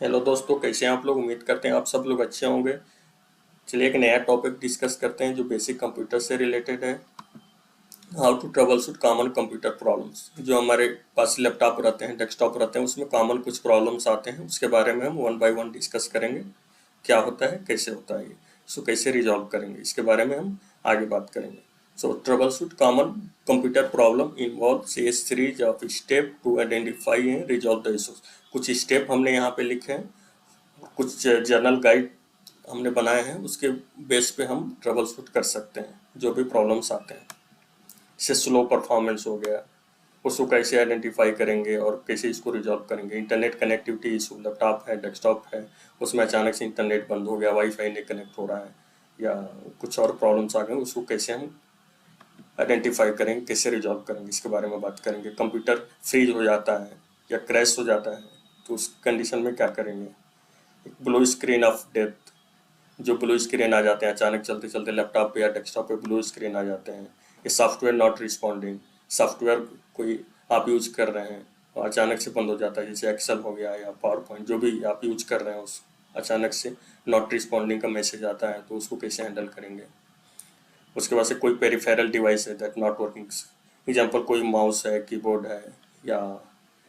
Hello दोस्तों, कैसे हैं आप लोग। उम्मीद करते हैं आप सब लोग अच्छे होंगे। चलिए एक नया टॉपिक डिस्कस करते हैं जो बेसिक कंप्यूटर से रिलेटेड है। How to troubleshoot common computer problems. जो हमारे पास लैपटॉप रहते हैं, डेस्कटॉप रहते हैं, उसमें कॉमन कुछ प्रॉब्लम्स आते हैं, उसके बारे में हम वन बाय वन डिस्कस करेंगे। क्या होता है, कैसे होता है ये, इसको कैसे रिजॉल्व करेंगे, इसके बारे में हम आगे बात करेंगे। So troubleshoot common computer problem involves a series of step to identify and resolve the issues. कुछ स्टेप हमने यहाँ पे लिखे हैं, कुछ जर्नल गाइड हमने बनाए हैं, उसके बेस पे हम ट्रबल शूट कर सकते हैं जो भी प्रॉब्लम्स आते हैं। जैसे स्लो परफॉर्मेंस हो गया, उसको कैसे आइडेंटिफाई करेंगे और कैसे इसको रिजॉल्व करेंगे। इंटरनेट कनेक्टिविटी इशू, लैपटॉप है, डेस्कटॉप है, उसमें अचानक से इंटरनेट बंद हो गया, वाईफाई नहीं कनेक्ट हो रहा है, या कुछ और प्रॉब्लम्स आ गए, उसको कैसे हम आइडेंटिफाई करेंगे, कैसे रिजॉल्व करेंगे, इसके बारे में बात करेंगे। कंप्यूटर फ्रीज हो जाता है या क्रैश हो जाता है तो उस कंडीशन में क्या करेंगे। ब्लू स्क्रीन ऑफ डेथ, जो ब्लू स्क्रीन आ जाते हैं अचानक, चलते चलते लैपटॉप पे या डेस्कटॉप पे ब्लू स्क्रीन आ जाते हैं। ये सॉफ्टवेयर नॉट रिस्पॉन्डिंग, सॉफ्टवेयर कोई आप यूज कर रहे हैं और अचानक से बंद हो जाता है, जैसे एक्सेल हो गया या पावर पॉइंट, जो भी आप यूज कर रहे हैं उस अचानक से नॉट रिस्पॉन्डिंग का मैसेज आता है, तो उसको कैसे हैंडल करेंगे। उसके बाद से कोई पेरिफेरल डिवाइस है दैट नॉट वर्किंग, एग्जाम्पल कोई माउस है, कीबोर्ड है, या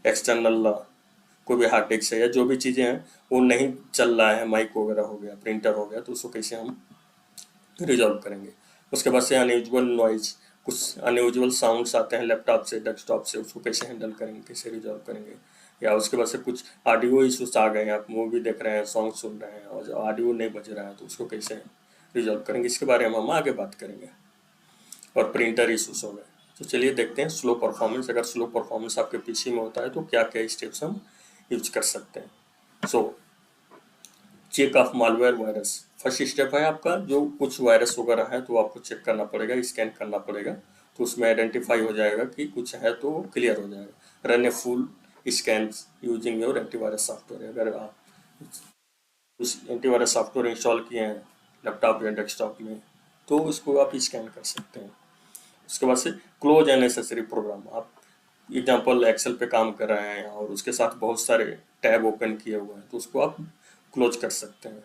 एक्सटर्नल कोई भी हार्ड डिस्क है, या जो भी चीज़ें हैं वो नहीं चल रहा है, माइक वगैरह हो गया, प्रिंटर हो गया, तो उसको कैसे हम रिजॉल्व करेंगे। उसके बाद से अनयूजुअल नॉइज, कुछ अनयूजुअल साउंड्स आते हैं लैपटॉप से, डेस्कटॉप से, उसको कैसे हैंडल करेंगे, कैसे रिजॉल्व करेंगे। या उसके बाद से कुछ ऑडियो इशूज आ गए हैं, आप मूवी देख रहे हैं, सॉन्ग सुन रहे हैं और ऑडियो नहीं बज रहा है, तो उसको कैसे रिजॉल्व करेंगे, इसके बारे में हम आगे बात करेंगे। और प्रिंटर इशूज हो गए। तो चलिए देखते हैं स्लो परफॉर्मेंस। अगर स्लो परफॉर्मेंस आपके पीसी में होता है तो क्या क्या स्टेप्स हम यूज कर सकते हैं। So check of malware virus, first step है आपका, जो कुछ वायरस वगैरह है तो आपको चेक करना पड़ेगा, स्कैन करना पड़ेगा, तो उसमें आइडेंटिफाई हो जाएगा कि कुछ है तो वो क्लियर हो जाएगा। Run a full scan using your antivirus software. अगर आप उस एंटीवायरस सॉफ्टवेयर इंस्टॉल किए हैं लैपटॉप या डेस्कटॉप में तो उसको आप स्कैन कर सकते हैं। उसके बाद से क्लोज अननेसेसरी प्रोग्राम, आप एग्जांपल एक्सेल पे काम कर रहे हैं और उसके साथ बहुत सारे टैब ओपन किए हुए हैं, तो उसको आप क्लोज कर सकते हैं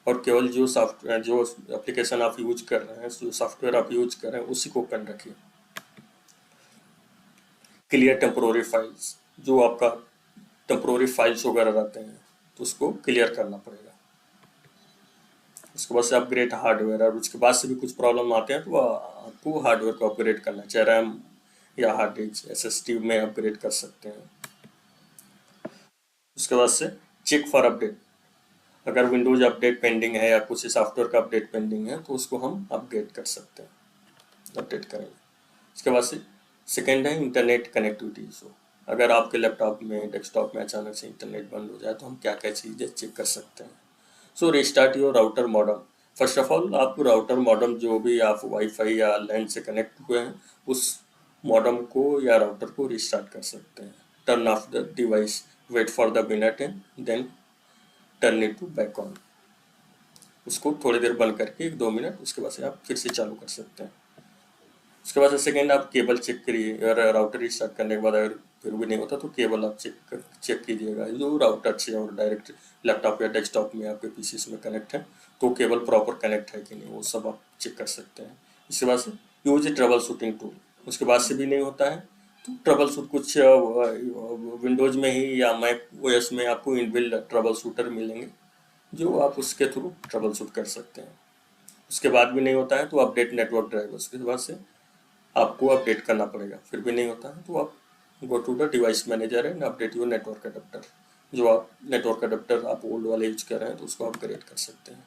और केवल जो सॉफ्टवेयर, जो एप्लीकेशन आप यूज कर रहे हैं, जो सॉफ्टवेयर आप यूज कर रहे हैं उसी को ओपन रखिए। क्लियर टेम्पोररी फाइल्स, जो आपका टेम्पोररी फाइल्स वगैरह रहते हैं तो उसको क्लियर करना पड़ेगा। उसके बाद से अपग्रेड हार्डवेयर, और उसके बाद से भी कुछ प्रॉब्लम आते हैं तो आपको हार्डवेयर को अपग्रेड करना है, चाहे रैम या हार्ड डिस्क एसएसडी में अपग्रेड कर सकते हैं। उसके बाद से चेक फॉर अपडेट, अगर विंडोज अपडेट पेंडिंग है या कुछ सॉफ्टवेयर का अपडेट पेंडिंग है तो उसको हम अपग्रेड कर सकते हैं, अपडेट करेंगे। उसके बाद से सेकेंड है इंटरनेट कनेक्टिविटी इशू, अगर आपके लैपटॉप में, डेस्कटॉप में अचानक से इंटरनेट बंद हो जाए तो हम क्या क्या चीज़ें चेक कर सकते हैं। So restart your router modem, first of all आप राउटर मॉडेम जो भी आप वाईफाई या लैन से कनेक्ट हुए हैं उस मॉडेम को या राउटर को रिस्टार्ट कर सकते हैं। Turn off the device, wait for the minute and then turn it to back on, उसको थोड़ी देर बंद करके 1-2 मिनट, उसके बाद से आप फिर से चालू कर सकते हैं। उसके बाद से सेकेंड आप केबल चेक करिए, अगर राउटर रिस्टार्ट करने के बाद अगर फिर भी नहीं होता तो केबल आप चेक कीजिएगा, जो राउटर से और डायरेक्ट लैपटॉप या डेस्कटॉप में आपके पीसी में कनेक्ट है तो केबल प्रॉपर कनेक्ट है कि नहीं, वो सब आप चेक कर सकते हैं। इसके बाद से यूज ट्रबल शूटिंग टूल, उसके बाद से भी नहीं होता है तो ट्रबल शूट, कुछ विंडोज में ही या मैक ओएस में आपको इनबिल्ट ट्रबल शूटर मिलेंगे जो आप उसके थ्रू ट्रबल शूट कर सकते हैं। उसके बाद भी नहीं होता है तो अपडेट नेटवर्क ड्राइवर, उसके बाद से आपको अपडेट करना पड़ेगा, फिर भी नहीं होता है तो आप go to the device manager and update your network adapter, जो आप नेटवर्क अडेप्टर आप ओल्ड वाले यूज कर रहे हैं तो उसको अपग्रेड कर सकते हैं।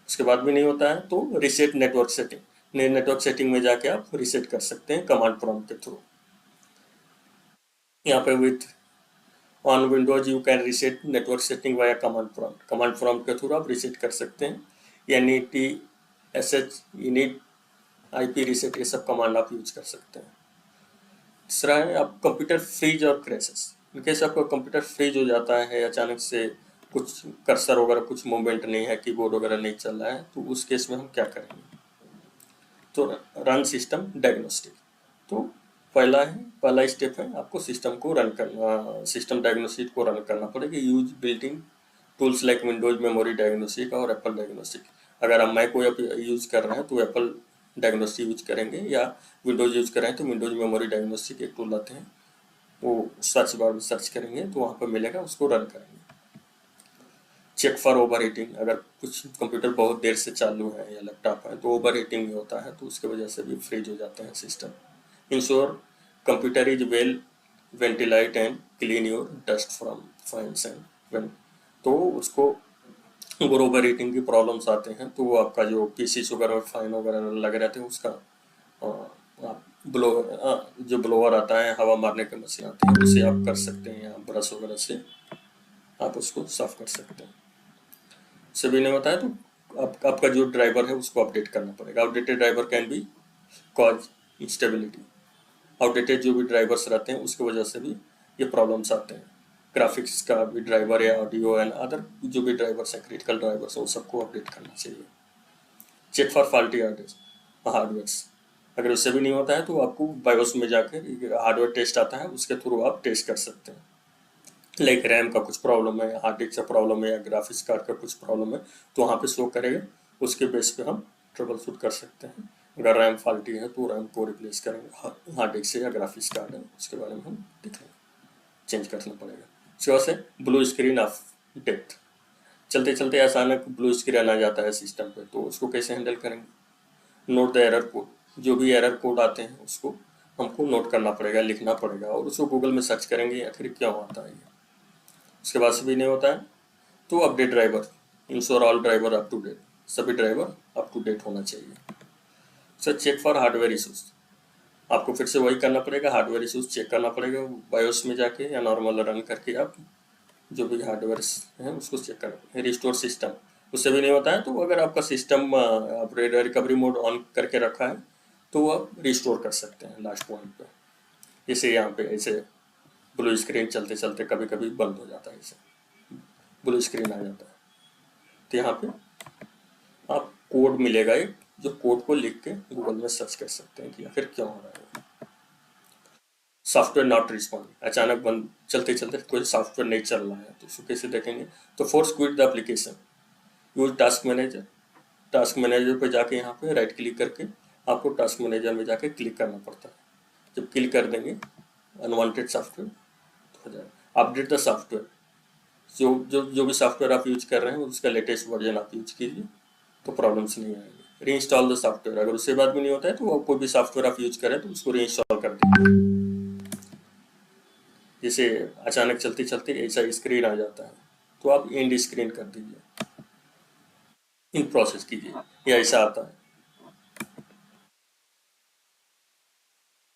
उसके बाद भी नहीं होता है तो reset network setting, network setting में जाके आप रिसेट कर सकते हैं कमांड प्रॉम्प्ट के थ्रू। यहाँ पे with on Windows you can reset network setting via command prompt, command prompt के थ्रू आप रिसेट कर सकते हैं। NET इनिट IP रिसेट, ये सब कमांड आप यूज कर सकते हैं। तीसरा है आप कंप्यूटर फ्रीज और क्रैशेस, इनकेस आपका कंप्यूटर फ्रीज हो जाता है, अचानक से कुछ कर्सर वगैरह कुछ मूवमेंट नहीं है, कीबोर्ड वगैरह नहीं चल रहा है, तो उस केस में हम क्या करेंगे। तो रन सिस्टम डायग्नोस्टिक, तो पहला स्टेप है आपको सिस्टम को रन करना, सिस्टम डायग्नोस्टिक को रन करना पड़ेगा। Use building tools like Windows memory diagnostic और एप्पल डायग्नोस्टिक। अगर हम मैक को यूज कर रहे हैं तो एप्पल डायग्नोस्टिक यूज करेंगे, या विंडोज यूज कर रहे हैं तो विंडोज मेमोरी डायग्नोस्टिक एक टूल आते हैं, वो सर्च बार में सर्च करेंगे तो वहाँ पर मिलेगा, उसको रन करेंगे। चेक फॉर ओवर हीटिंग, अगर कुछ कंप्यूटर बहुत देर से चालू है या लैपटॉप है तो ओवर हीटिंग भी होता है, तो उसके वजह से भी फ्रीज हो जाते हैं system. Ensure computer is well ventilate and clean your dust from fans and when. तो उसको अगर ओवर हीटिंग की प्रॉब्लम्स आते हैं तो वो आपका जो पीसी वगैरह फैन वगैरह लगे रहते हैं उसका आप जो ब्लोअर आता है, हवा मारने की मशीन आती है, उसे आप कर सकते हैं, या ब्रश वगैरह से आप उसको साफ कर सकते हैं। सभी ने बताया तो आपका जो ड्राइवर है उसको अपडेट करना पड़ेगा। Outdated driver can be cause instability. Outdated जो भी ड्राइवर्स रहते हैं उसकी वजह से भी ये प्रॉब्लम्स आते हैं। ग्राफिक्स का भी ड्राइवर या ऑडियो एंड अदर जो भी ड्राइवर्स हैं, क्रिटिकल ड्राइवर्स हैं, वो सबको अपडेट करना चाहिए। Check for faulty hardware. अगर उससे भी नहीं होता है तो आपको बायोस में जाकर हार्डवेयर टेस्ट आता है, उसके थ्रू आप टेस्ट कर सकते हैं। लाइक रैम का कुछ प्रॉब्लम है, हार्ड डिस्क का प्रॉब्लम है, या ग्राफिक्स कार्ड का कुछ प्रॉब्लम है, तो वहाँ पे शो करेगा, उसके बेस पे हम ट्रबल शूट कर सकते हैं। अगर रैम फॉल्टी है तो रैम को रिप्लेस करेंगे हार्ड डिस्क से, या ग्राफिक्स कार्ड है उसके बारे में हम देखेंगे, चेंज करना पड़ेगा। उसके बाद से ब्लू स्क्रीन ऑफ डेथ, चलते चलते अचानक ब्लू स्क्रीन आ जाता है सिस्टम पे, तो उसको कैसे हैंडल करेंगे। नोट द एरर कोड, जो भी एरर कोड आते हैं उसको हमको नोट करना पड़ेगा, लिखना पड़ेगा, और उसको गूगल में सर्च करेंगे आखिर क्या होता है ये। उसके बाद से भी नहीं होता है तो update driver, ensure all driver up to date, सभी ड्राइवर अप टू डेट होना चाहिए। Sir check for hardware issues, आपको फिर से वही करना पड़ेगा, हार्डवेयर इशूज चेक करना पड़ेगा बायोस में जाके, या नॉर्मल रन करके आप जो भी हार्डवेयर है उसको चेक करना पड़ेगा। रिस्टोर सिस्टम, उससे भी नहीं होता है तो अगर आपका सिस्टम आप रिकवरी मोड ऑन करके रखा है तो आप रिस्टोर कर सकते हैं लास्ट पॉइंट पे। जैसे यहाँ पे ऐसे ब्लू स्क्रीन चलते चलते कभी कभी बंद हो जाता है, ऐसे ब्लू स्क्रीन आ जाता है, तो यहाँ पे आप कोड मिलेगा एक, जो कोड को लिख के गूगल में सर्च कर सकते हैं कि आखिर क्या हो रहा है। सॉफ्टवेयर नॉट रिस्पॉन्डिंग, अचानक बंद, चलते चलते कोई सॉफ्टवेयर नहीं चल रहा है तो उसको कैसे देखेंगे। तो force quit the application, use task manager. Task manager पे जाके यहाँ पे राइट क्लिक करके आपको टास्क मैनेजर में जाके क्लिक करना पड़ता है। जब क्लिक कर देंगे अनवांटेड सॉफ्टवेयर हो जाएगा। अपडेट द सॉफ्टवेयर, जो भी सॉफ्टवेयर आप यूज कर रहे हैं उसका लेटेस्ट वर्जन आप यूज कीजिए तो प्रॉब्लम्स नहीं आएंगे। रीइंस्टॉल द सॉफ्टवेयर, अगर उससे बाद भी नहीं होता है तो कोई भी सॉफ्टवेयर आप यूज करें तो उसको रीइंस्टॉल कर दीजिए। जैसे अचानक चलते चलते ऐसा स्क्रीन आ जाता है तो आप एंड स्क्रीन कर दीजिए, इन प्रोसेस कीजिए, या ऐसा आता है।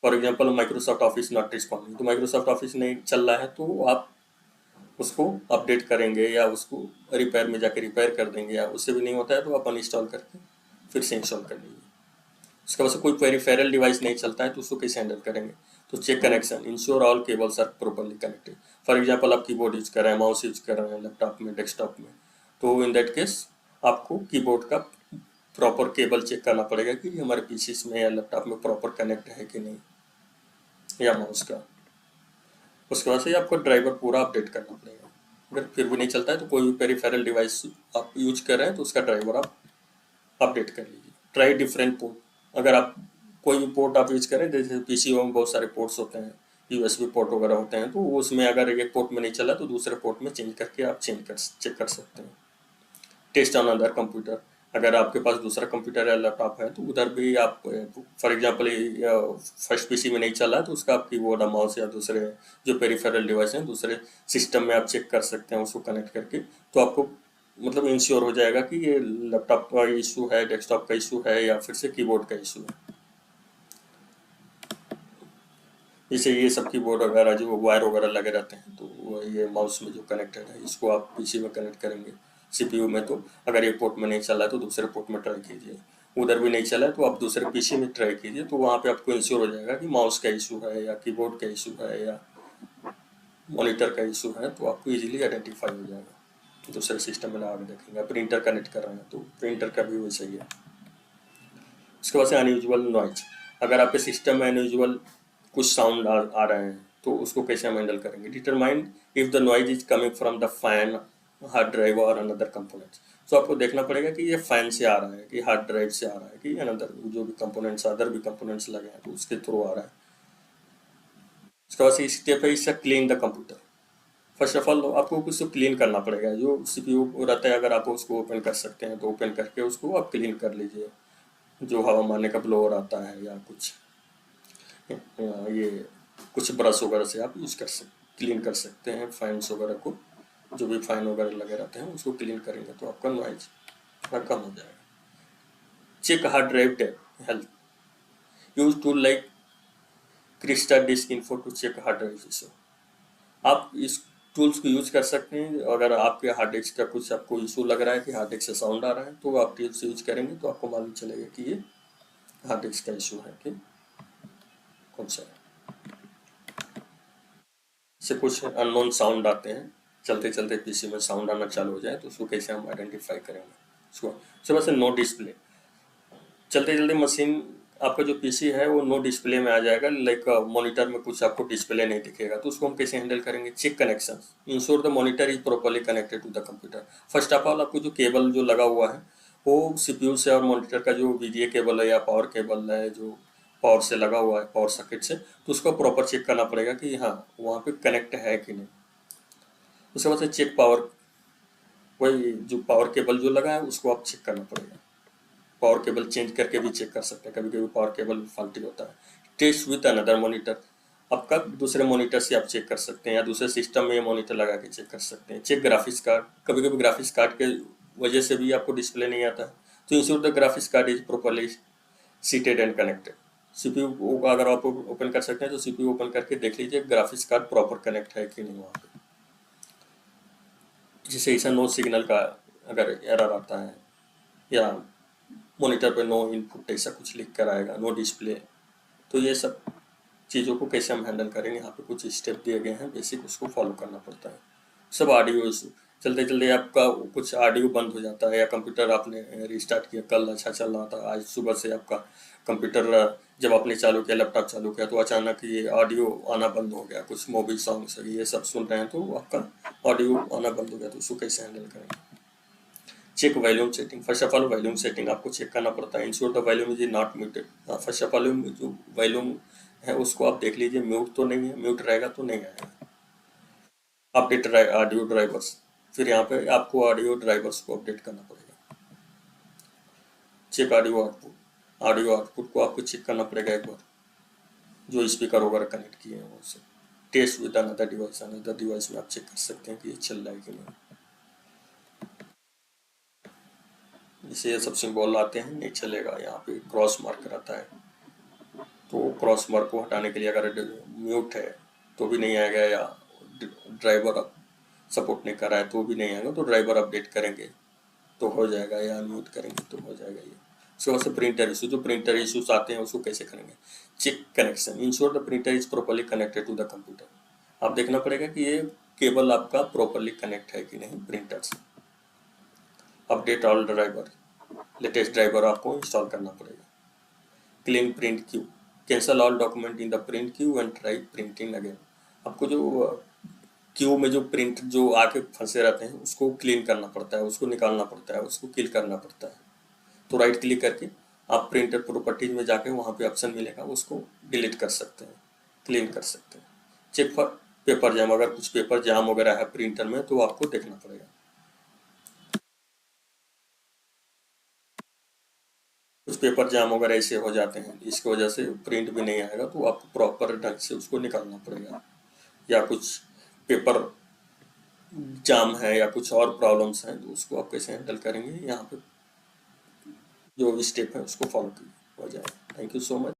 For example Microsoft office not responding, तो माइक्रोसॉफ्ट ऑफिस नहीं चल रहा है तो आप उसको अपडेट करेंगे या उसको रिपेयर में जाके रिपेयर कर देंगे, या उससे भी नहीं होता है तो आप अनइंस्टॉल करके फिर से इंस्टॉल कर लीजिए। उसके बाद से कोई पेरिफेरल डिवाइस नहीं चलता है तो उसको कैसे हैंडल करेंगे। तो check connection, ensure all cables are properly connected. For example आप कीबोर्ड यूज कर रहे हैं, माउस यूज कर रहे हैं लैपटॉप में, डेस्कटॉप में, तो इन दैट केस आपको कीबोर्ड का प्रॉपर केबल चेक करना पड़ेगा कि हमारे पीसी में या लैपटॉप में प्रॉपर कनेक्ट है कि नहीं, या माउस का। उसके बाद से आपको ड्राइवर पूरा अपडेट करना पड़ेगा। अगर फिर भी नहीं चलता है तो कोई भी पेरिफेरल डिवाइस आप यूज कर रहे हैं तो उसका ड्राइवर आप अपडेट कर लीजिए। ट्राई डिफरेंट पोर्ट, अगर आप कोई भी पोर्ट आप यूज करें, जैसे पीसी में बहुत सारे पोर्ट्स होते हैं, यूएसबी पोर्ट वगैरह होते हैं, तो उसमें अगर एक पोर्ट में नहीं चला तो दूसरे पोर्ट में चेंज करके आप चेक कर सकते हैं। टेस्ट ऑन अदर कंप्यूटर, अगर आपके पास दूसरा कंप्यूटर या लैपटॉप है तो उधर भी आप, फॉर एग्जांपल फर्स्ट पीसी में नहीं चला तो उसका आप कीबोर्ड और माउस या दूसरे जो पेरिफेरल डिवाइस हैं दूसरे सिस्टम में आप चेक कर सकते हैं उसको कनेक्ट करके, तो आपको मतलब इंश्योर हो जाएगा कि ये लैपटॉप का इशू है, डेस्कटॉप का इशू है, या फिर से कीबोर्ड का इशू है। जैसे ये सब कीबोर्ड वगैरह जो वायर वगैरह लगे रहते हैं तो ये माउस में जो कनेक्टेड है इसको आप पीसी में कनेक्ट करेंगे सीपीयू में, तो अगर ये पोर्ट में नहीं चला है तो दूसरे पोर्ट में ट्राई कीजिए, उधर भी नहीं चला है तो आप दूसरे पीसी में ट्राई कीजिए, तो वहाँ पे आपको इंश्योर हो जाएगा कि माउस का इशू है या कीबोर्ड का इशू है या मॉनिटर का इशू है, तो आपको इजीली आइडेंटिफाई हो जाएगा। दूसरे सिस्टम में लगा के देखेंगे। प्रिंटर कनेक्ट कर रहे हैं तो प्रिंटर का भी वैसा ही है। उसके बाद से अनयूजुअल नॉइज, अगर आपके सिस्टम में अनयूजुअल कुछ साउंड आ रहे हैं तो उसको कैसे हम हैंडल करेंगे। Determine if the noise is coming from the fan, hard drive और अनदर कंपोनेंट्स। तो आपको देखना पड़ेगा कि ये फैन से आ रहा है कि हार्ड ड्राइव से आ रहा है कि अनदर जो भी कंपोनेंट्स अदर भी कंपोनेंट्स लगे हैं तो उसके थ्रू आ रहा है। उसके बाद स्टेप है इससे clean the computer. First of all आपको उसको क्लीन करना पड़ेगा। जो सीपीयू रहता है अगर आप उसको ओपन कर सकते हैं तो ओपन करके उसको आप क्लीन कर लीजिए। जो हवा मारने का ब्लोअर आता है या कुछ ये कुछ ब्रश वगैरह से आप यूज़ कर क्लीन कर सकते हैं फैंस वगैरह को। जो भी फैन वगैरह लगे रहते हैं उसको क्लीन करेंगे तो आपका नॉइज थोड़ा कम हो जाएगा। Check hard drive health. Use tool like Crystal Disk Info to check hard drive issue. आप इस टूल्स को यूज कर सकते हैं। अगर आपके हार्ड डिस्क का कुछ आपको इशू लग रहा है कि हार्ड डिस्क से साउंड आ रहा है तो आप टूल्स यूज करेंगे तो आपको मालूम चलेगा कि ये हार्ड डिस्क का इशू है कि कौन सा है। से कुछ अननोन साउंड आते हैं, चलते चलते पीसी में साउंड आना चालू हो जाए तो उसको कैसे हम आइडेंटिफाई करेंगे। उसको सुबह से नो डिस्प्ले, चलते चलते मशीन आपका जो पीसी है वो नो डिस्प्ले में आ जाएगा, लाइक मॉनिटर में कुछ आपको डिस्प्ले नहीं दिखेगा तो उसको हम कैसे हैंडल करेंगे। Check connection, ensure the monitor is properly connected to the computer. First of all आपको जो केबल जो लगा हुआ है वो सीपीयू से और मॉनिटर का जो वीजीए केबल है या पावर केबल है जो पावर से लगा हुआ है पावर सर्किट से, तो उसको प्रॉपर चेक करना पड़ेगा कि हाँ वहाँ पे कनेक्ट है कि नहीं। उसके बाद से चेक पावर, वही जो पावर केबल जो लगा है उसको आप चेक करना पड़ेगा। पावर केबल चेंज करके भी चेक कर सकते हैं, कभी कभी पावर केबल फाल्टी होता है। टेस्ट विथ अनदर मॉनिटर, आपका दूसरे मॉनिटर से आप चेक कर सकते हैं या दूसरे सिस्टम में मॉनिटर लगा के चेक कर सकते हैं। चेक ग्राफिक्स कार्ड, कभी कभी ग्राफिक्स कार्ड के वजह से भी आपको डिस्प्ले नहीं आता है तो ensure the graphics card is properly seated and connected. CPU को अगर आप ओपन कर सकते हैं तो सीपीयू ओपन करके देख लीजिए ग्राफिक्स कार्ड प्रॉपर कनेक्ट है कि नहीं वहाँ पे। जैसे ऐसा नो सिग्नल का अगर एरर आता है या मॉनिटर पे नो इनपुट ऐसा कुछ लिख कर आएगा, नो डिस्प्ले, तो ये सब चीज़ों को कैसे हम हैंडल करेंगे। यहाँ पे कुछ स्टेप दिए गए हैं बेसिक, उसको फॉलो करना पड़ता है। सब ऑडियो इशू, चलते चलते आपका कुछ ऑडियो बंद हो जाता है या कंप्यूटर आपने रिस्टार्ट किया, कल अच्छा चल रहा था, आज सुबह से आपका कंप्यूटर जब आपने चालू किया, लैपटॉप चालू किया तो अचानक ये ऑडियो आना बंद हो गया, कुछ मूवी सॉन्ग्स ये सब सुन रहे हैं तो आपका ऑडियो आना बंद हो गया, तो उसको कैसे हैंडल करेंगे। Check volume setting, first of all volume setting आपको चेक करना पड़ता है। Ensure the volume is not muted. First of all जो वॉल्यूम है उसको आप देख लीजिए म्यूट तो नहीं है, म्यूट रहेगा तो नहीं आएगा। अपडेट ऑडियो ड्राइवर्स, फिर यहाँ पे आपको ऑडियो ड्राइवर्स को अपडेट करना पड़ेगा। Check audio output, audio output को आपको चेक करना पड़ेगा एक बार, जो स्पीकर वगैरह कनेक्ट किए हैं उससे। Test with another device, another device में आप चेक कर सकते हैं कि ये चल रहा है कि नहीं। जैसे ये सब सिंबल आते हैं नहीं चलेगा, यहाँ पे क्रॉस मार्क रहता है तो क्रॉस मार्क को हटाने के लिए अगर म्यूट है तो भी नहीं आएगा या ड्राइवर सपोर्ट नहीं कर रहा है तो भी नहीं आएगा, तो ड्राइवर अपडेट करेंगे तो हो जाएगा या म्यूट करेंगे तो हो जाएगा ये। उसके बाद से प्रिंटर इशू, जो प्रिंटर इशूज आते हैं उसको कैसे करेंगे। Check connection, ensure the printer is properly connected to the computer. आप देखना पड़ेगा कि ये केबल आपका प्रॉपर्ली कनेक्ट है कि नहीं प्रिंटर से। Update all driver, latest driver आपको इंस्टॉल करना पड़ेगा। Clean print Q, cancel all document in the print Q and try printing again. आपको जो क्यू में जो प्रिंट जो आके फंसे रहते हैं उसको क्लीन करना पड़ता है, उसको निकालना पड़ता है, उसको किल करना पड़ता है। तो राइट क्लिक करके आप प्रिंटर प्रॉपर्टीज में जाके वहाँ पे ऑप्शन मिलेगा, उसको डिलीट कर सकते हैं, क्लीन कर सकते हैं। चेक फॉर पेपर जैम, अगर कुछ पेपर जैम वगैरह है प्रिंटर में तो आपको देखना पड़ेगा। कुछ पेपर जाम वगैरह ऐसे हो जाते हैं, इसकी वजह से प्रिंट भी नहीं आएगा तो आपको प्रॉपर ढंग से उसको निकालना पड़ेगा। या कुछ पेपर जाम है या कुछ और प्रॉब्लम्स हैं तो उसको आप कैसे हैंडल करेंगे, यहाँ पे जो भी स्टेप है उसको फॉलो हो जाए। Thank you so much.